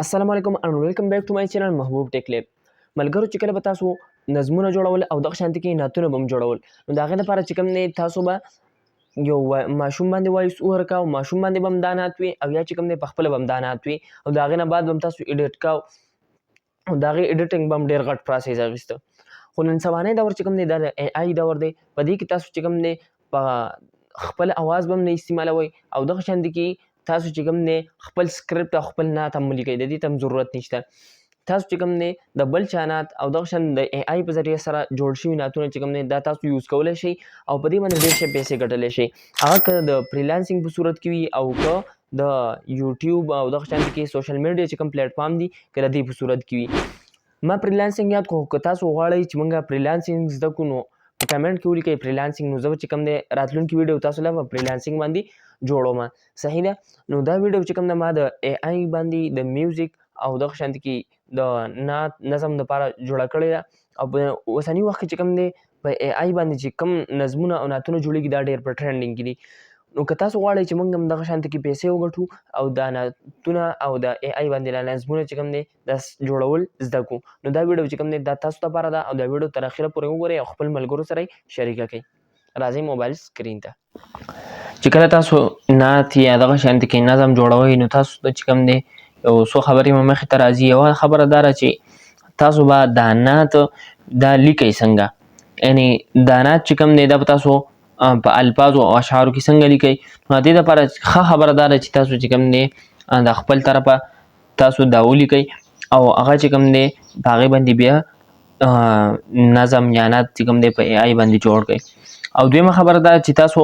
السلام علیکم and welcome back to my channel محبوب ټیک لیب. ملګرو چې کله به تاسو نظمونه جوړول او دغه شانتي کې نعتونه به هم جوړول نو د هغې دپاره چې کوم دی تاسو به یو ماشوم باندې وایس وورکه او ماشوم باندې به هم دا نعت وي او یا چې کوم دی په خپله به هم دا نعت وي او د هغې نه بعد به هم تاسو ایډیټ کا او د هغې ایډیټینګ به هم ډېر غټ پروسیس اخیسته. خو نن سبانۍ دور چې کوم دی دا د اے آی دور دی. په دې کې تاسو چې کوم دی په خپل اواز به هم نه استعمالوئ او دغه شانتي کې تاسو چې کوم دی خپل سکرپټ او خپل نعت هم ولیکئ، د دې ته هم ضرورت نشته. تاسو چې کوم دی د بل چا نعت او دغه شان د اے آی په ذریعه سره جوړ شوي نعتونه چې کوم دی دا تاسو یوز کولی شئ او په دې باندې ډېر ښه پیسې ګټلی شئ. هغه که د فریلانسینګ په صورت کې وي او که د یوټیوب او دغه شانتي کې سوشل میډیا چې کوم پلیټفارم دي که د دې په صورت کې وي. ما فریلانسینګ یاد کړو، که تاسو غواړئ چې موږ فریلانسینګ زده کړو نو په کمنټ کې ولیکئ فریلانسینګ، نو زه به چې کوم دی راتلونکي ویډیو تاسو له په فریلانسینګ باندې جوړوم. صحیح ده. نو دا ویډیو چې کوم ده ما د اے آی باندې د میوزیک او دغه شانتي کې د نعت نظم دپاره جوړه کړې ده او په اوسني وخت کې چې کوم دی په اے آی باندې چې کوم نظمونه او نعتونه جوړېږي دا ډېر په ټرینډینګ کې دي. نو که تاسو غواړئ چې موږ هم دغه شانتي کې پیسې وګټو او دا نعتونه او د اے آی باندې دا نظمونه چې کوم دی دا جوړول زده کړو نو دا ویډیو چې کوم دی دا تاسو دپاره ده او دا ویډیو تر اخره پورې وګورئ او خپل ملګرو سره یې شریکه کړئ. راځئ موبایل سکرین ته. چې کله تاسو نعت یا دغه شانتي کې نظم جوړوئ نو تاسو ته چې کوم دی یو څو خبرې مې مخې ته راځي. یوه خبره دا ده چې تاسو به دا نعت دا لیکئ څنګه، یعنې دا نعت چې کوم دی دا به تاسو په الفاظو او اشعارو کې څنګه لیکئ. نو د دې دپاره ښه خبره دا ده چې تاسو چې کوم دی د خپل طرفه تاسو دا ولیکئ او هغه چې کوم دی په هغې باندې بیا نظم یا نعت چې کوم دی په اے آی باندې جوړ کړئ. او دویمه خبره دا چې تاسو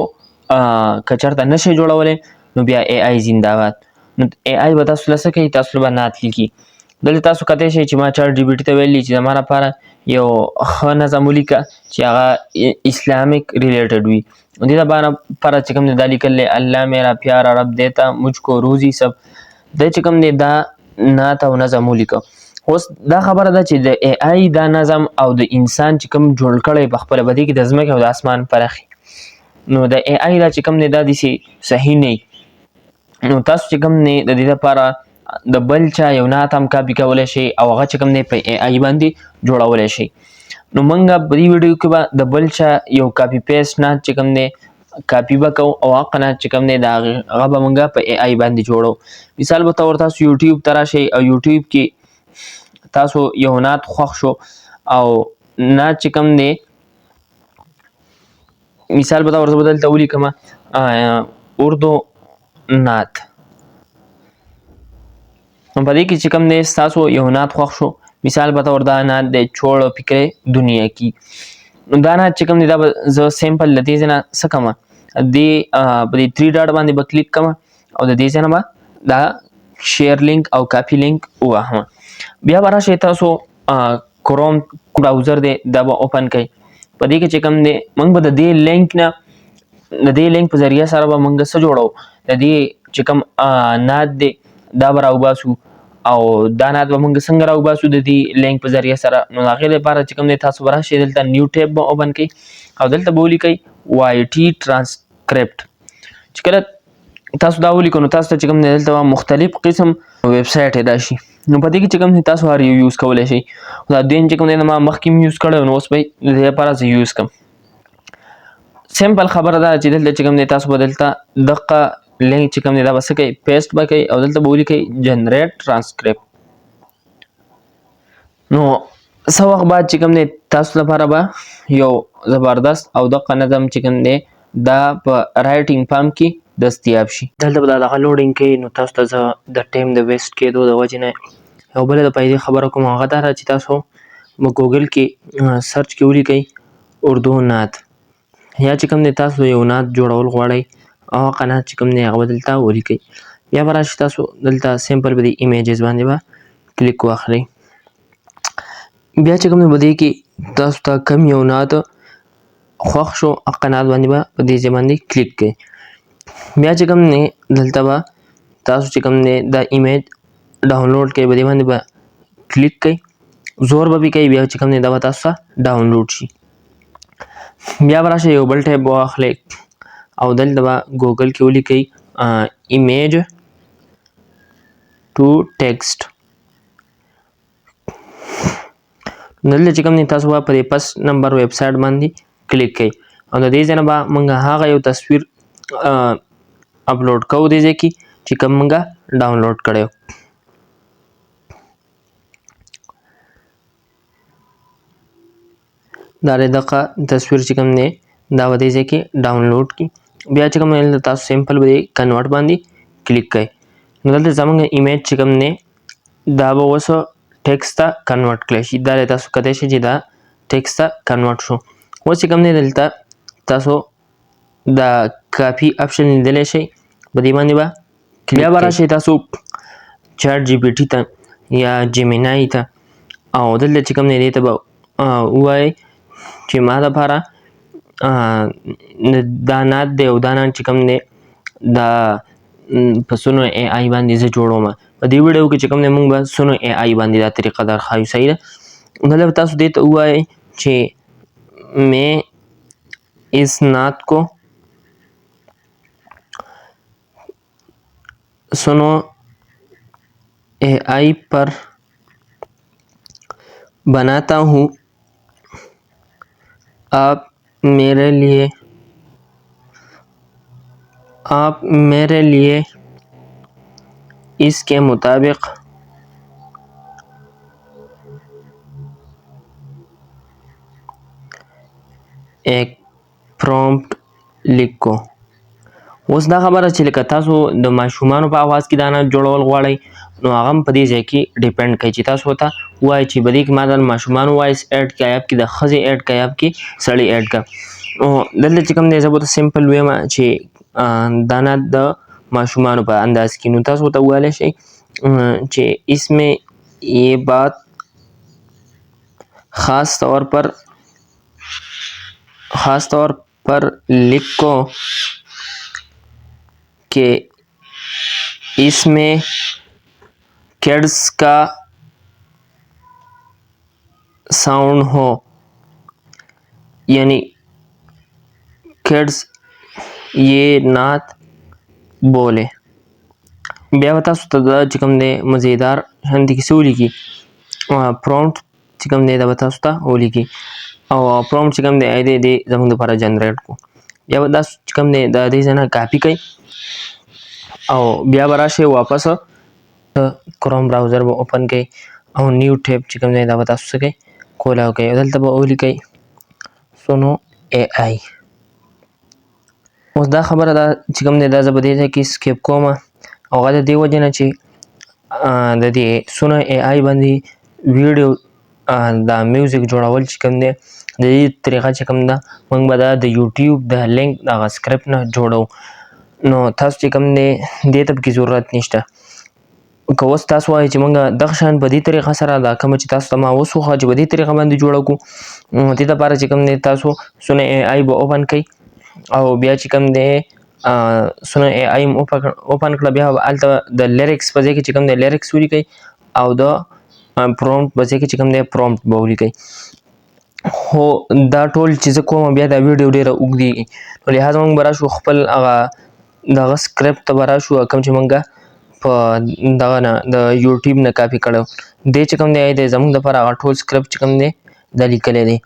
که چېرته نشئ جوړولی نو بیا اے آی زنده‌باد. نو اے آی به تاسو له څه کوي، تاسو به نعت لیکي. دلته تاسو کتلی شئ چې ما چاټ جی پي ټي ته ویلي چې زما لپاره یو ښه نظم ولیکه چې هغه اسلامیک ریلیټډ وي. دې دپاره چې کوم دی دا لیکل دی الله میرا پیارا رب دیتا مجھ کو روزی سب، دی چې کوم دی دا نعت او نظم ولیکه. اوس دا خبره ده چې د اے آی دا نظم او د انسان چې کوم جوړ کړی په خپله به دې کې د ځمکې او د اسمان فرق نو د اے آی دا چې کوم دی دا داسې صحیح نه وي. نو تاسو چې کوم دی د دې لپاره د بل چا یو نعت هم کاپي کولی شئ او هغه چې کوم دی په اے آی باندې جوړولی شئ. نو موږ په دې ویډیو کې به د بل چا یو کاپي پیسټ نعت چې کوم دی کاپي به کوو او هغه نعت چې کوم دی د هغه به موږ په اے آی باندې جوړو. مثال په طور تاسو یوټیوب ته راشئ او یوټیوب کې تاسو یو نعت خوښ شو او نعت چې کوم دی مثال په طور زه به دلته ولیکم اردو نعت. نو په دې کې چې کوم دی ستاسو یو نعت خوښ شو، مثال په طور دا نعت دی چھوڑ فکر دنیا کی. نو دا نعت چې کوم دی دا به زه سیمپل د دې ځای نه څه کومه په دې 3 ډاټ باندې به کلیک کومه او د دې ځای نه به دا شیر لینک او کاپي لینک ووهمه. بیا به راشئ تاسو کروم براوزر دی دا به اوپن کړئ. په دې کې چې کوم دی موږ به د دې لینک نه د دې لینک په ذریعه سره به موږ څه جوړو، د دې چې کوم نعت دی دا به راوباسو او دا نعت به موږ څنګه راوباسو د دې لینک په ذریعه سره. نو د هغې لپاره چې کوم دی تاسو به راشئ دلته نیو ټیب به اوپن کړئ او دلته به ولیکئ واي ټي ټرانسکرپټ. چې کله تاسو دا ولیکو نو تاسو ته چې کوم دی دلته به مختلف قسم ویب سایټ راشي. نو په دې کې چې کوم دی تاسو هر یو یوز کولی شئ. دا دویم چې کوم دی ما مخکې هم یوز کړی نو اوس به د دې لپاره زه یوز کړم. سمپل خبره ده چې دلته چې کوم دی تاسو به دلته دغه لینک چې کوم دی دا به څه کوئ پیسټ به کوئ او دلته به ولیکئ جنریټ ټرانسکرپټ. نو څه وخت بعد چې کوم دی تاسو لپاره به یو زبردست او دغه نظم چې کوم دی دا په رایټینګ فارم کې دستیاب شي. دلته به دا دغه لوډینګ کوي نو تاسو ته زه د ټایم د ویسټ کېدو د وجې نه یو بله د فایدې خبره کوم هغه دا ده چې تاسو په ګوګل کې سرچ کې ولیکئ اردو نعت یا چې کوم دی تاسو یو نعت جوړول غواړئ او هغه نعت چې کوم دی هغه به دلته ولیکئ. بیا به راشئ تاسو دلته سیمپل به د ایمیجز باندې به کلیک واخلئ. بیا چې کوم دی په دې کې تاسو ته کم یو نعت خوښ شو هغه نعت باندې به په دې ځای باندې کلیک کړئ. بیا چې کوم دی دلته به تاسو چې کوم دی دا ایمیج ډاونلوډ کوئ په دې باندې به کلیک کړئ، زور به پرې کوئ، بیا چې کوم دی دا به تاسو ته ډاونلوډ شي. بیا به راشئ یو بل ټیب واخلئ او دلته به ګوګل کې ولیکئ ایمیج ټو ټیکسټ دلته چې کوم دی تاسو به په دې فسټ نمبر ویب سایټ باندې کلیک کوئ او د دې ځای نه به موږ هغه یو تصویر اپلوډ کوو دې ځای کې چې کوم موږ ډاونلوډ کړی دا دغه تصویر چې کوم دی دا به دې ځای کې ډاونلوډ کړي بیا چې کوم دی تاسو سمپل به کنورټ باندې کلیک کوئ نو دلته زموږ ایمیج چې کوم دی دا به اوس ټیکسټ ته کنورټ کړی شي دا تاسو کتلی شئ چې دا ټیکسټ ته کنورټ شو اوس چې کوم دی دلته تاسو دا کاپي اپشن لیدلی شئ په دې باندې به بیا به راشئ تاسو چیټ جی پی ټي ته یا جیمینای ته او دلته چې کوم دی دې ته به ووایئ چې ما دپاره دا نات دی او دا نات چې کوم دی دا په سونو اے آی باندې زه جوړوم په دې ویډیو کې چې کوم دی موږ به سونو اے آی باندې دا طریقه در ښایو صحیح ده مطلب تاسو دې ته ووایئ چې میں اس نعت کو سنو اے آئی پر بناتا ہوں آپ میرے لیے اس کے مطابق ایک پرومپټ لیکو اوس دا خبره چې لکه تاسو د ماشومانو په اواز کې دا نعت جوړول غواړئ نو هغه هم په دې ځای کې ډیپینډ کوي چې تاسو ورته ووایئ چې په دې کې ما د ماشومانو وایس ایډ کړه یا کې د ښځې ایډ کړه یا کې سړی ایډ کړه نو دلته چې کوم دی زه به ورته سمپل ویم چې دا نعت د ماشومانو په انداز کې نو تاسو ورته وویلی شئ چې اس میں یہ بات خاص طور پر لکھو کہ اس میں کڈس کا ساؤنड ہو یعنی کڈس یہ نعت بولے بیا به تاسو ته دا چې کوم دی مزیدار شانتې کیسې ولیکي پرومپټ چې کوم دی دا به تاسو ته ولیکي او پرومپټ چې کوم دی دې زموږ دپاره جنریټ کړو بیا به دا چې کوم دی د دې ځای نه کاپي کوئ او بیا به راشئ واپس کروم براوزر به اوپن کوئ او نیو ټیب چې کوم دی دا به تاسو څه کوئ کولاو کوئ او دلته به ولیکئ سونو اے آی اوس دا خبره ده چې کوم دی دا زه په دې ځای کې سکیپ کوم او هغه د دې وجې نه چې د دې سونو اے آی باندې ویډیو دا میوزیک جوړول چې کوم دی د دې طریقه چې کوم ده موږ به دا د یوټیوب د لینک دغه سکرپټ نه جوړو نو تاسو چې کوم دی دې ته پکې ضرورت نشته که اوس تاسو وایئ چې موږ دغه شان په دې طریقه سره دا کومه چې تاسو ته ما اوس وښوه چې په دې طریقه باندې جوړه کړو دې دپاره چې کوم دی تاسو سونو اے آی به اوپن کړئ او بیا چې کوم دی سونو اے آی اوپن کړه بیا هلته د لیرکس په ځای کې چې کوم دی لیرکس ولیکئ او د پرومپټ په ځای کې چې کوم دی پرومپټ به ولیکئ خو دا ټول چې زه کوم بیا دا ویډیو ډېره اوږدېږي نو لحاظه موږ به راشو خپل هغه دغه سکرپټ ته به راشو کوم چې موږ په دغه نه د یوټیوب نه کاپي کړی دی چې کوم دی زموږ دپاره هغه ټول سکرپټ چې کوم دی دا لیکلی دی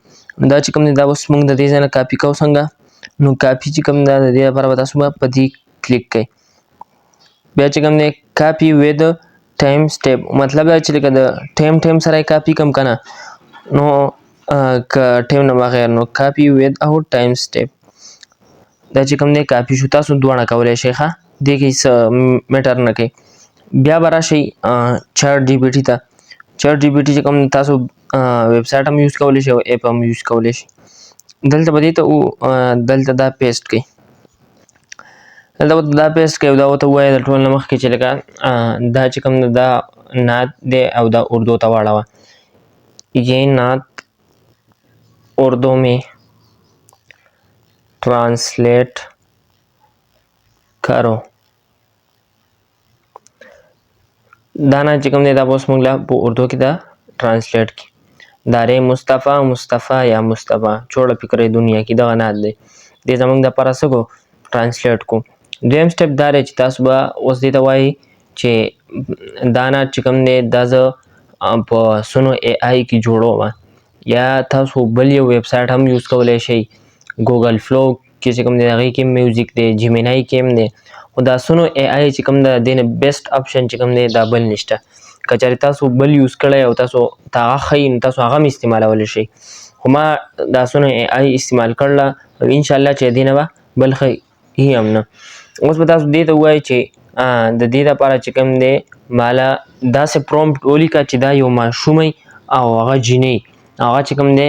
دا چې کوم دی دا اوس موږ د دې ځای نه کاپي کوو څنګه نو کاپي چې کوم ده د دې لپاره به تاسو به په دې کلیک کوئ بیا چې کوم دی کاپي ود ټایم سټیپ مطلب دا چې لکه د ټایم سره یې کاپي کوم که نه نو که ټایم نه بغیر نو کاپي ود او ټایم سټیپ دا چې کوم دی کاپي شو تاسو دواړه کولی شئ ښه دې کې څه میټر نه کوي بیا به راشئ چیټ جی پی ټي ته چیټ جی پی ټي چې کوم تاسو ویب سایټ هم یوز کولی شئ او ایپ هم یوز کولی شئ دلته به دې ته دلته دا پیسټ کړئ دلته به دا پیسټ کړئ او دا ورته ووایئ د ټول نه مخکې چې لکه دا چې کوم دا نعت دی او دا اردو ته واړوه یہ نعت اردو میں ټرانسلیټ کرو دا نعت چې کوم دی دا به اوس موږ له په اردو کې دا ټرانسلیټ کړي دارے مصطفیٰ یا مصطفیٰ چوڑه فکر دنیا کې دغه نعت دی دې زموږ دپاره څه کړو ټرانسلیټ کړو دویم سټپ دا دی چې تاسو به اوس دې ته وایي چې دا نعت چې کوم دی دا زه په سونو اے آی کې جوړوم یا تاسو بل یو ویب سایټ هم یوز کولی شئ. ګوګل فلو کې چې کوم دی هغې کې هم میوزیک دی، جیمینای کې هم دی. خو دا سونو اے آی چې کوم ده د دې نه بیسټ اپشن چې کوم دی دا بل نشته. که چېرې تاسو بل یوز کړی او تاسو ته هغه ښایي نو تاسو هغه هم استعمالولی شئ. خو ما دا سونو اے آی استعمال کړله او انشاءالله چې د دې نه به بل ښه هي هم نه. اوس به تاسو دې ته ووایئ چې د دې دپاره چې کوم دی ماله داسې پرومپټ ولیکه چې دا یو ماشومی او هغه جینۍ هغه چې کوم دی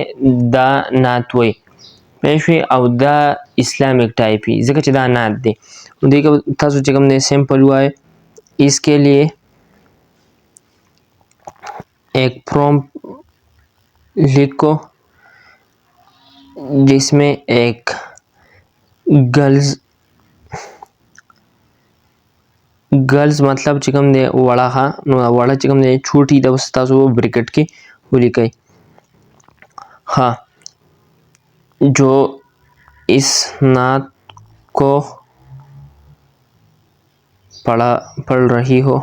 دا نعت وایي پوه شوې او دا اسلامیک ټایپ وي ځکه چې دا نعت دی. دې کې تاسو چې کوم دی سمپل ووایئ اس کے لیے ایک پرومپٹ لکھو جس میں ایک गर्ल्स مطلب چې کوم دی وړه ښه نو وړه چې کوم دی چوټي دا بس تاسو بریکټ کې ولیکئ. ها جو اس نعت کو पढ़ रही हो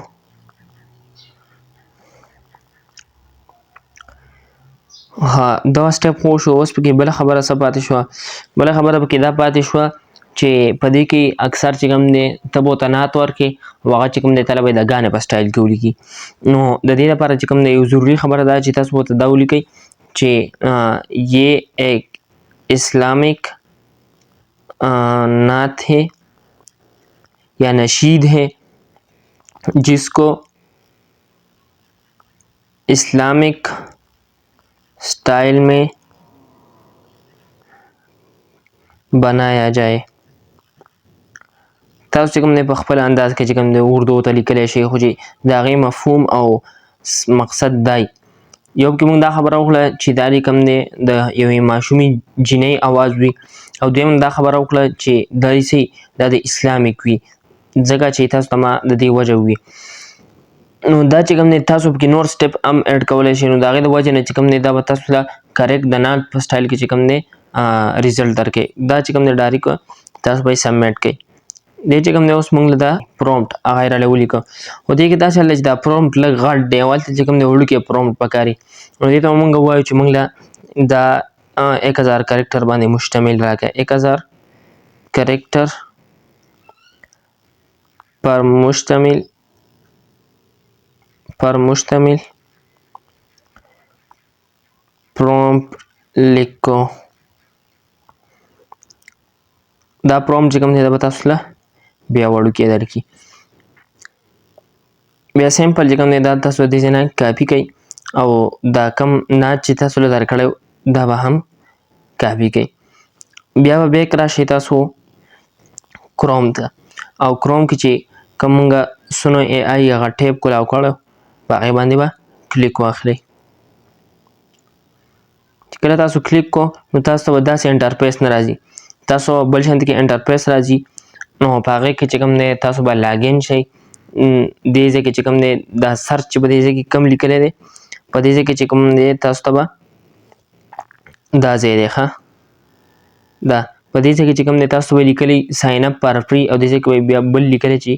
ها دا سټپ خو شو. اوس پکې بله خبره څه پاتې شوه؟ بله خبره پکې دا پاتې شوه چې په دې کې اکثر چې کوم دی ته به ورته نعت ورکړې او هغه چې کوم دی تله به یې د ګانې په سټایل کې ولیکي. نو د دې لپاره چې کوم دی یو ضروري خبره ده چې تاسو به ورته دا ولیکئ چې یہ ایک اسلامک نعت ہے یا نشید ہے جس کو اسلامک स्टाइल में बनाया जाए. تاسو چې کوم دی په خپل انداز کې چې کوم دی اردو ته لیکلی شئ خو چې د هغې مفهوم او مقصد دی. یو پکې موږ دا خبره وکړه چې دا دې کوم دی د یوې ماشومې جینۍ اواز وي او دویم دا خبره وکړه چې دا دا د اسلامیک وي ځکه چې تاسو ته ما د دې وجه ووي. نو دا چې کوم دی تاسو پکې نور سټپ هم اډ کولی شئ. نو د هغې د وجې نه چې کوم دی دا به تاسو ته کریکټ د نعت په سټایل کې چې کوم دی ریزلټ درکوي. دا چې کوم دی ډایرکټ تاسو به یې سبمیټ کوئ. دې چې کوم دی اوس موږ له دا پرومپټ هغه یې راله ولیکه خو دې کې داسې حال چې دا پرومپټ لږ غټ دی او هلته چې کوم دی وړوکی پرومپټ پکار وي. نو دې ته به موږ ووایو چې موږ له دا 1000 کریکټر باندې مشتمل راکړه. 1000 کریکټر پر مشتمل پرومپٹ لیکو. دا پرومپټ چې کوم دی دا به تاسو له بیا وړوکی درکړي. بیا سمپل چې کوم دی دا تاسو دې ځای نه کاپي کوئ او دا کم نعت چې تاسو له درکړی دا به هم کاپي کوئ. بیا به بیک راشئ تاسو کروم ته او کروم کې چې کوم مونږ سونو اے آی هغه ټیپ کولاو کړی په هغې باندې به کلیک واخلئ. چې کله تاسو کلیک کو نو تاسو ته به داسې انټرفیس نه راځي. تاسو بل شانتي کې انټرفیس راځي نو په هغې کې چې کوم دی تاسو به لاګین شئ. دې ځای کې چې کوم دی دا سرچ چې په دې ځای کې کم لیکلی دی په دې ځای کې چې کوم دی تاسو ته به دا ځای دی ښه دا په دې ځای کې چې کوم دی تاسو به لیکلی ساین اپ فار فري او دې ځای کې به بیا بل لیکلی چې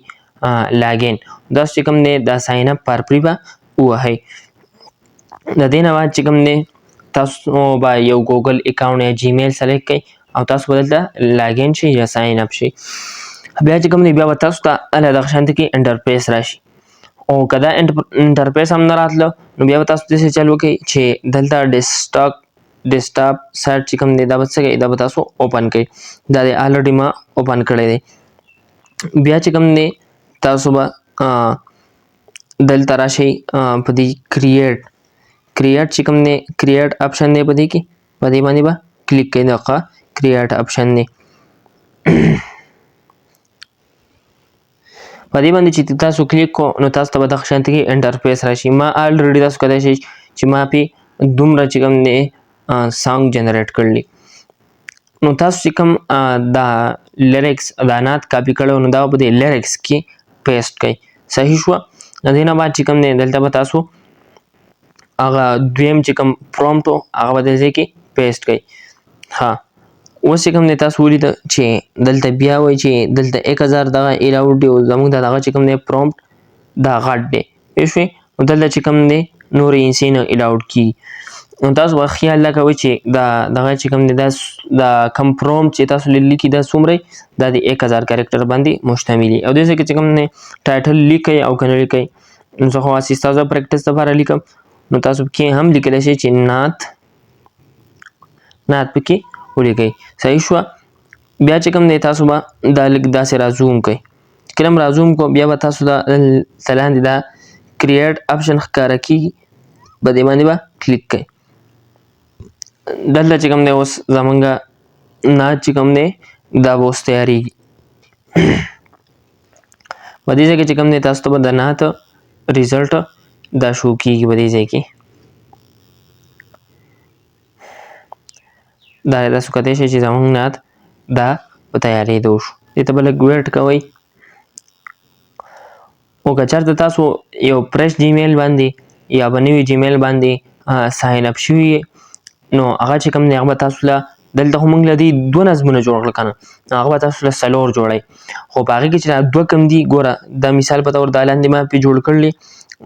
لاګین. دا چې کوم دی دا ساین اپ فار فري به ووهئ. د دې نه بعد چې کوم دی تاسو به یو ګوګل اکاونټ یا جیمیل سلیکټ کړئ او تاسو به دلته لاګین شئ یا ساین اپ شئ. بیا چې کوم دی بیا به تاسو ته هله دغه شانتي کې انټرفیس راشي او که دا انټرفیس هم نه راتله نو بیا به تاسو داسې چل وکړئ چې دلته ډیسکټاپ سایټ چې کوم دی دا به څه کوئ دا به تاسو اوپن کړئ. دا دی الریډي ما اوپن کړی دی. بیا چې کوم دی تاسو به دلته راشئ په دې کریټ چې کوم دی کریټ اپشن دی په دې کې په دې باندې به کلیک کوئ. دغه کریټ اپشن دی په دې باندې چې تاسو کلیک کو نو تاسو ته به دغه شانتي کې انټرفیس راشي. ما الریډي تاسو کولای شئ چې ما پې دومره چې کوم دی سانګ جنریټ کړلی نو تاسو چې کوم دا لیریکس دا نعت کاپي کړی نو دا په دې لیریکس کې پیسټ کړئ. صحیح شوه. د دې نه بعد چې کوم دی دلته به تاسو هغه دویم چې کوم پرومپټ و هغه به دې ځای کې پیسټ کړئ. ها اوس چې کوم دی تاسو ولیده چې دلته بیا وایي چې دلته 1000 دغه الاؤډ دی او زموږ د دغه چې کوم دی پرومپټ دا غټ دی پوه شوې. نو دلته چې کوم دی نورې انسي نه الاؤډ کېږي. نو تاسو به خیال دا کوئ چې دا دغه چې کوم دی دا کم پرومپټ چې تاسو لیکي دا څومره دا د 1000 کرکټر باندې مشتملي او داسې کې چې کوم دی ټایټل لیکئ او که نه لیکئ نو زه خو هسې ستاسو پریکټس لپاره لیکم نو تاسو پکې هم لیکلی شئ چې نعت پکې ولیکئ. صحیح شوه. بیا چې کوم دی تاسو به دا لږ داسې رازوم کوئ. کله هم رازوم کو بیا به تاسو دا لاندې دا کریټ اپشن ښکاره کېږي په دې باندې به کلیک کوئ. دلته چې کوم دی اوس زمونږ نعت چې کوم دی دا به اوس تیارېږي. په دې ځای کې چې کوم دی تاسو ته به د نعت ریزلټ دا شو کېږي په دې ځای کې. دا تاسو کتلی شئ چې زمونږ نعت دا په تیارېدو شو. دې ته به لږ ویټ کوئ. او که چېرته تاسو یو فرش جیمیل باندې یا به نوي جیمیل باندې ساین اپ شوي نو هغه چې کوم دی هغه به تاسو له دلته خو موږ له دې 2 نظمونه جوړ کړل که نه هغه به تاسو له 4 جوړئ خو په هغې کې چې دا 2 کوم دي ګوره دا مثال په طور دا لاندې ما پې جوړ کړلي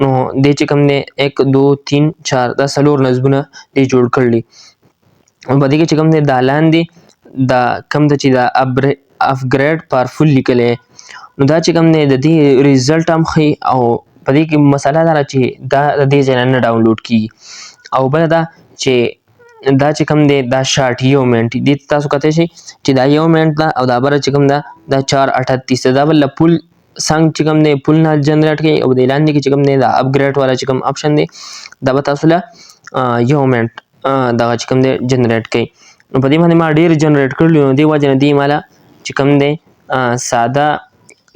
نو دې چې کوم دی 1 2 3 4 دا 4 نظمونه دې جوړ کړلي. په دې کې چې کوم دی دا لاندې دا کوم ده چې دا اپګریډ پاورفل لیکلی نو دا چې کوم دی د دې ریزلټ هم ښیي او په دې کې مسله دا ده چې دا د دې ځای نه ډاونلوډ کېږي. او بله دا چې دا چې کوم دی دا شارټ یو منټ دې ته تاسو کتلی شئ چې دا 1 منټ ده او دا بله چې کوم ده دا 4:38 ده. دا به له پول څنګ چې کوم دی پول نه جنریټ کوي او دې لاندې کې چې کوم دی دا اپګریډ والا چې کوم اپشن دی دا به تاسو له 1 منټ دغه چې کوم دی جنریټ کوي. نو په دې باندې ما ډېر جنریټ کړلي نو دې وجې نه دې ماله چې کوم دی ساده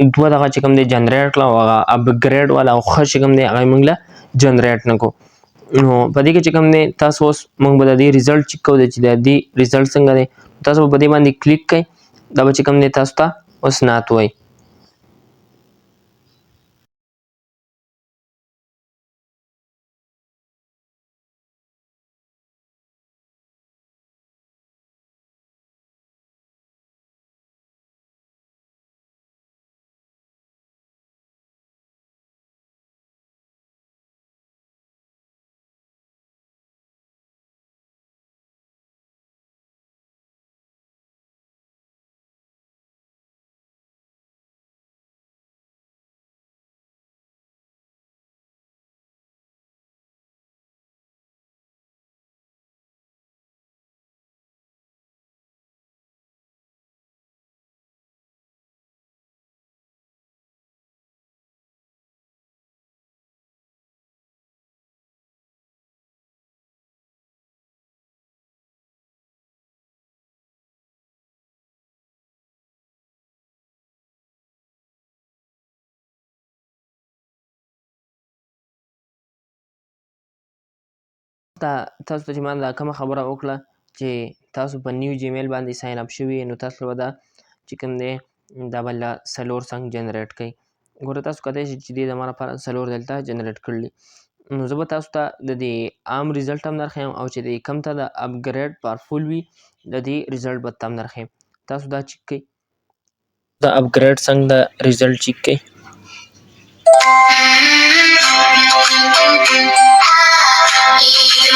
2 دغه چې کوم دی جنریټ کړه او هغه اپګریډ والا او ښه چې کوم دی هغه یې موږ له جنریټ نه کړو. نو په دې کې چې کوم دی تاسو اوس موږ به د دې ریزلټ چیک کوو چې د دې ریزلټ څنګه دی تاسو به په دې باندې کلیک کوئ دا به چې کوم دی تاسو ته اوس نعت وایي. تاسو ته چې ما دا کومه خبره وکړه چې تاسو په نیو جیمیل باندې ساین اپ شوي نو تاسو به دا چې کوم دی دا به له 4 څنګ جنریټ کوي. ګوره تاسو کتلی شئ چې دې زما لپاره 4 دلته جنریټ کړلي نو زه به تاسو ته د دې عام ریزلټ هم درښیم او چې د کوم ته د اپګریډ پاورفل وي د دې ریزلټ به ته هم درښیم. تاسو دا چیک کوئ د اپګریډ څنګه د ریزلټ چیک کوئ.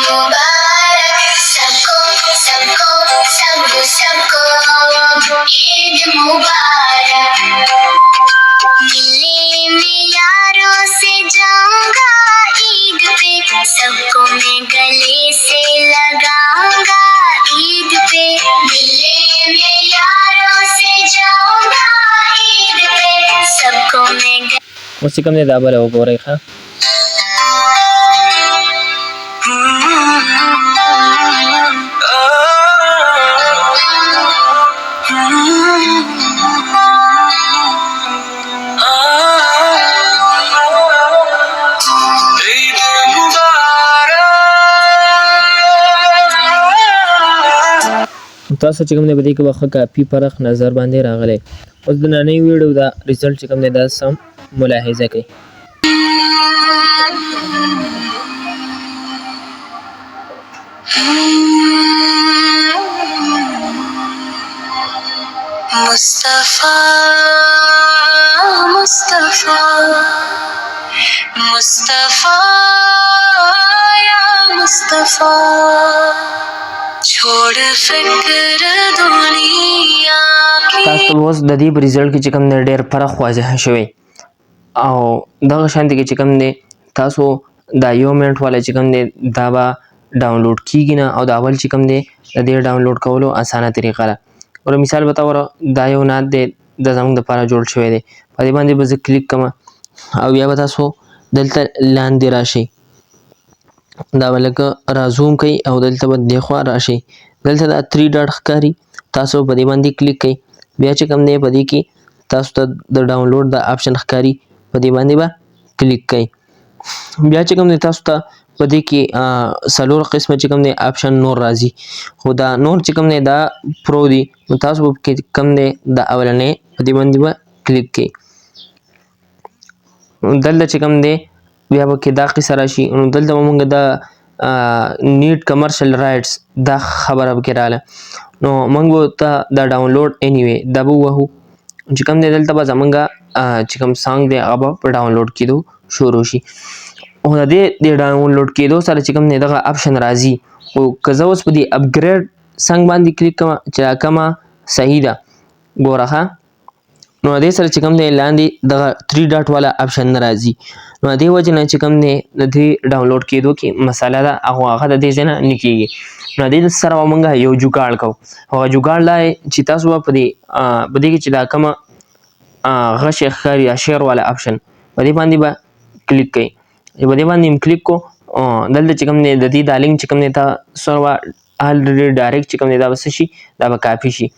मुबारक सबको सबको सबको सबको ईद मुबारक मिलने में यारों से जाऊंगा ईद पे सबको मैं गले से लगाऊंगा ईद पे मिलने में यारों से जाऊंगा ईद पे सबको मैं उसी कम ने दाबा हो रही है. تاسو چې کوم دی په دې کې به ښه کافي فرق نظر باندې راغلی. اوس د نننۍ ویډیو دا ریزلټ چې کوم دی دا سم ملاحظه کوئ. مصطفى مصطفى مصطفى يا मुस्तफा छोड़ फिक्र दुनिया की। تاسو ته اوس د دې په ریزلټ کې چې کوم دی ډېر فرق واضح شوی او دغه شانتي کې چې کوم دی تاسو دا یو منټ والا چې کوم دی دا به ډاونلوډ کیږي نه او دا اول چې کوم دی د دې ډاونلوډ کولو اسانه طریقه ده. ور مثال به تاسو دا یو نات دی د زموږ لپاره جوړ شوی دی په دې باندې به زه کلیک کوم او بیا به تاسو دلته لاندې راشئ دا به لکه رازوم کوي او دلته به دې خوا راشئ دلته دا 3 ډاټ ښکاري تاسو په دې باندې کلیک کوئ بیا چې کوم دی په دې کې تاسو ته د ډاونلوډ د آپشن ښکاري په دې باندې به کلیک کوئ بیا چې کوم دی تاسو ته په دې کې څلور قسمه چې کوم دی آپشن نور راځي خو دا نور چې کوم دی دا پرو دی نو تاسو به کې کوم دی د اولنۍ په دې باندې به کلیک کوئ دلته چې کوم دی بیا به کې دا قصه راشي نو دلته به موږ د نیډ کمرشل رایټس دا خبره به کې راغله نو موږ به ته دا ډاونلوډ انیوی دا به ووهو چې کوم دی دلته به زموږ چې کوم سانګ دی هغه به په ډاونلوډ کېدو شروع شي او د دې ډاونلوډ کېدو سره چې کوم دی دغه آپشن راځي خو که زه اوس په دې اپګریډ سانګ باندې کلیک کوم چې دا کومه صحیح ده ګوره ښه نو دې سره چې کوم دی لاندې دغه 3 ډاټ والا آپشن نه راځي نو دې وجې نه چې کوم دی د دې ډاونلوډ کېدو کې مسله ده هغه د دې ځای نه نه کېږي نو دې سره به موږ یو جوګاړ کوو هغه جوګاړ لا چې تاسو به په دې کې چې دا کومه غش ښکاري یا شیر والا آپشن په دې باندې به کلیک کوئ په دې باندې کلیک کو دلته چې کوم دی د دې دا لینک چې کوم دی تاسو به الریډي ډایرکټ چې کوم دی دا به څه شي دا به کاپي شي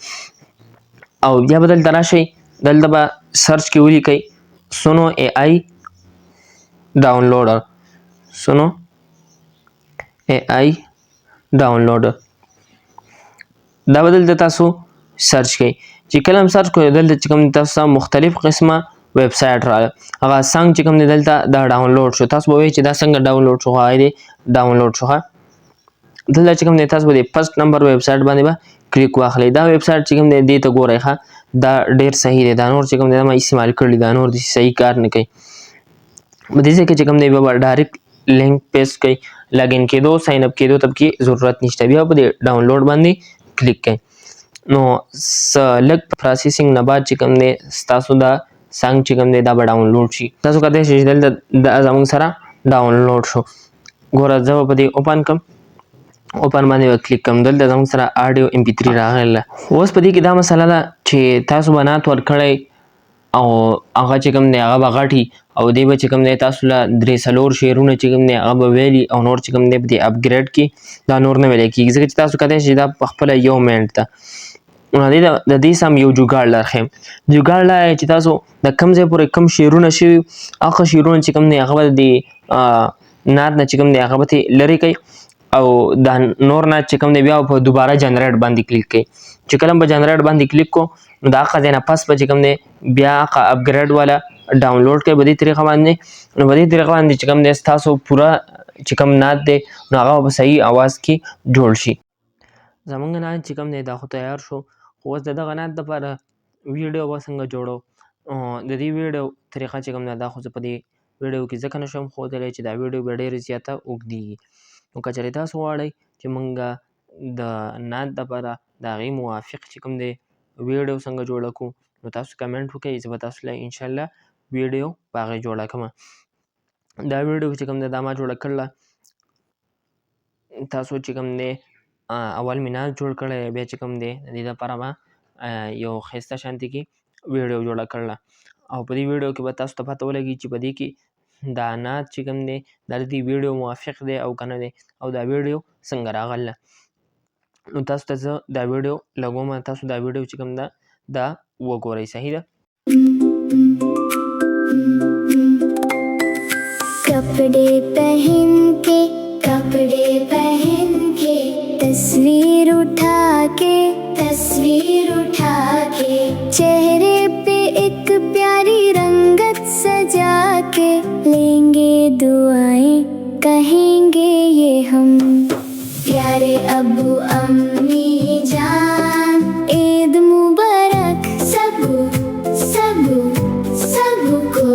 او بیا به دلته راشئ دلته به سرچ کې ولیکئ سونو اے آئی ډاونلوډر سونو اے آئی ډاونلوډر دا به دلته تاسو سرچ کوئ چې کله هم سرچ کوئ دلته چې کوم تاسو مختلف قسمه ویب سایټ راغله هغه څنګه چې کوم دی دلته دا ډاونلوډ شو تاسو به وایئ چې دا څنګه ډاونلوډ شو هغه دی ډاونلوډ شو دلته چې کوم دی تاسو به د فرست نمبر ویب سایټ باندې به کلیک واخلئ دا ویب سایټ چې کوم دی دې ته ګورئ ښه دا ډېر صحیح دی دا نور چې کوم دی ما استعمال کړي دا نور داسې صحیح کار نه کوي په دې ځای کې چې کوم دی بیا به ډایرکټ لینک پیسټ کوئ لاګین کېدو ساین اپ کېدو ته پکې ضرورت نشته بیا په دې ډاونلوډ باندې کلیک کوئ نو لږ پروسیسینګ نه بعد چې کوم دی ستاسو دا سانګ چې کوم دی دا به ډاونلوډ شي تاسو کولای شئ چې دلته دا زموږ سره ډاونلوډ شو ګوره زه به په دې اوپن کړم اوپن باندې به کلیک کوم دلته زموږ سره آډیو MP3 راغله اوس په دې کې دا مسله ده چې تاسو به نعت ورکړئ او هغه چې کوم دی هغه به غټي او دې به چې کوم دی تاسو له 3-4 شعرونه چې کوم دی هغه به ویلي او نور چې کوم دی په دې اپګریډ کې دا نور نه ویلی کېږي ځکه چې تاسو کولای شئ دا په خپله یو منټ ده نو د دې سم یو جوګاړ درښیم جوګاړ لا چې تاسو د کوم ځای پورې کوم شعرونه شوي هغه شعرونه چې کوم دی هغه به د نعت نه چې کوم دی هغه به ترې لرې کوئ او دا نور نعت چې کوم دی بیا په دوباره جنریټ باندې کلیک کوئ چې کله به جنریټ باندې کلیک کو نو د هغه ځای نه پس به چې کوم دی بیا هغه اپګریډ والا ډاونلوډ کوئ په دې طریقه باندې نو په دې طریقه باندې چې کوم دی ستاسو پوره چې کوم نعت دی نو هغه په صحیح اواز کې جوړ شي زموږ نعت چې کوم دی دا خو تیار شو خو اوس د دغه نعت دپاره ویډیو به څنګه جوړو د دې ویډیو طریقه چې کوم ده دا خو زه په دې ویډیو کې ځکه نشم ښودلی چې دا ویډیو به ډېرې زیاته اوږدېږي نو که چېرې تاسو غواړئ چې موږ د نعت دپاره د هغې موافق چې کوم دی ویډیو څنګه جوړه کړو نو تاسو کمنټ وکړئ زه به تاسو له انشاءالله ویډیو په هغې جوړه کړم دا ویډیو چې کوم دی دا ما جوړه کړله تاسو چې کوم دی اول مې نعت جوړ کړی بیا چې کوم دی د دې دپاره ما یو ښایسته شانتي کې ویډیو جوړه کړله او په دې ویډیو کې به تاسو ته پته ولګي چې په دې کې دا نعت چې کوم دی دا د دې ویډیو موافق دی او که نه دی او دا ویډیو څنګه راغله نو تاسو ته زه دا ویډیو لګوم تاسو دا ویډیو چې کوم ده دا وګورئ صحیح ده कपड़े पहन के तस्वीर उठा के चेहरे पे एक प्यारी रंगत सजा के लेंगे दुआएं कहेंगे ये हम प्यारे अब्बू अम्मी जान ईद मुबारक सबको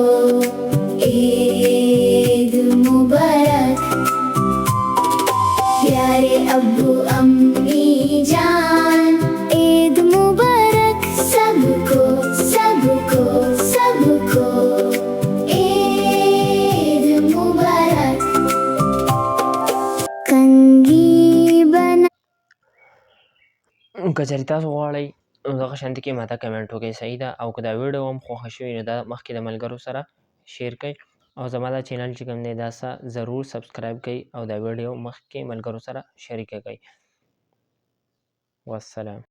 ईद मुबारक که چېرې تاسو غواړئ دغه شانتي کې ماته کمنټ وکړئ صحیح ده، او که دا ویډیو هم خوښه شوې نو دا مخکې د ملګرو سره شیر کړئ، او زما دا چینل چې کوم دی دا ضرور سبسکرایب کړئ او دا ویډیو مخکې ملګرو سره شریکه کړئ. والسلام.